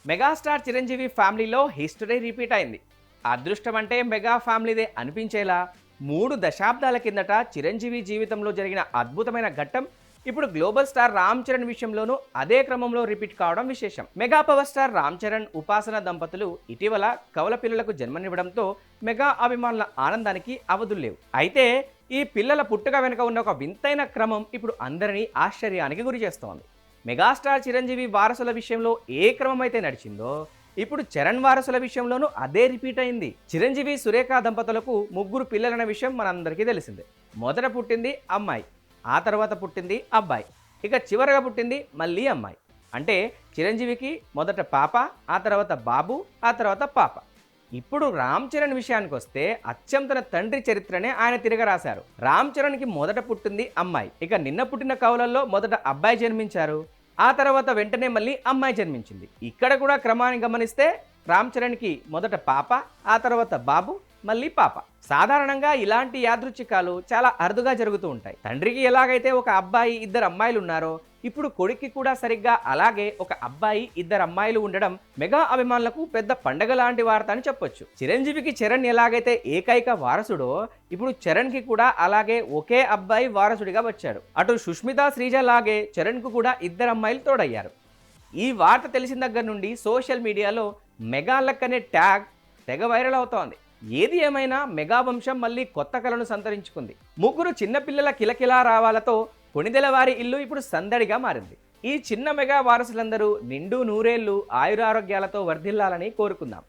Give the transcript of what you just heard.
Megastar Chiranjeevi ఫ్యామిలీలో history repeat అయింది. అదృష్టం అంటే మెగా ఫ్యామిలీదే అనిపించేలా 3 దశాబ్దాల కిందట చిరంజీవి జీవితంలో జరిగిన అద్భుతమైన ఘట్టం ఇప్పుడు గ్లోబల్ స్టార్ రామ్ చరణ్ విషయంలోనూ అదే క్రమంలో రిపీట్ కావడం విశేషం. Mega power star Ram Charan, ఉపాసన దంపతులు ఇటీవల కవల పిల్లలకు జన్మనివ్వడంతో మెగా అభిమానుల ఆనందానికి అవధుల్లేవు. అయితే ఈ పిల్లల పుట్టుక వెనుక ఉన్న ఒక వింతైన క్రమం ఇప్పుడు అందరినీ ఆశ్చర్యానికి గురి చేస్తోంది. మెగాస్టార్ చిరంజీవి వారసుల విషయంలో ఏ క్రమం అయితే నడిచిందో ఇప్పుడు చరణ్ వారసుల విషయంలోనూ అదే రిపీట్ అయింది. చిరంజీవి, సురేఖ దంపతులకు 3 పిల్లలన్న విషయం మనందరికీ తెలిసిందే. మొదట పుట్టింది అమ్మాయి, ఆ తర్వాత పుట్టింది అబ్బాయి, ఇక చివరగా పుట్టింది మళ్ళీ అమ్మాయి. అంటే చిరంజీవికి మొదట పాప, ఆ తర్వాత బాబు, ఆ తర్వాత పాప. ఇప్పుడు రామ్ చరణ్ విషయానికి వస్తే అచ్చం తన తండ్రి చరిత్రనే ఆయన తిరగరాశారు. రామ్ చరణ్కి మొదట పుట్టింది అమ్మాయి, ఇక నిన్న పుట్టిన కవులల్లో మొదట అబ్బాయి జన్మించారు, ఆ తర్వాత వెంటనే మళ్ళీ అమ్మాయి జన్మించింది. ఇక్కడ కూడా క్రమాన్ని గమనిస్తే రామ్ చరణ్కి మొదట పాప, ఆ తర్వాత బాబు, మళ్ళీ పాప. సాధారణంగా ఇలాంటి యాదృచ్ఛికాలు చాలా అరుదుగా జరుగుతూ ఉంటాయి. తండ్రికి ఎలాగైతే ఒక అబ్బాయి, 2 అమ్మాయిలు ఉన్నారో ఇప్పుడు కొడుక్కి కూడా సరిగ్గా అలాగే ఒక అబ్బాయి, 2 అమ్మాయిలు ఉండడం మెగా అభిమానులకు పెద్ద పండగ లాంటి వార్త అని చెప్పొచ్చు. చిరంజీవికి చరణ్ ఎలాగైతే ఏకైక వారసుడో ఇప్పుడు చరణ్కి కూడా అలాగే ఒకే అబ్బాయి వారసుడిగా వచ్చాడు. అటు సుష్మిత, శ్రీజ లాగే చరణ్కు కూడా 2 అమ్మాయిలు తోడయ్యారు. ఈ వార్త తెలిసిన దగ్గర నుండి సోషల్ మీడియాలో మెగా లక్ అనే ట్యాగ్ తెగ వైరల్ అవుతోంది. ఏది ఏమైనా మెగా వంశం మళ్ళీ కొత్త కళను సంతరించుకుంది. 3 చిన్నపిల్లల కిలకిలా రావాలతో కొణిదెల వారి ఇల్లు ఇప్పుడు సందడిగా మారింది. ఈ చిన్న మెగా వారసులందరూ నిండు నూరేళ్లు ఆయురారోగ్యాలతో వర్ధిల్లాలని కోరుకుందాం.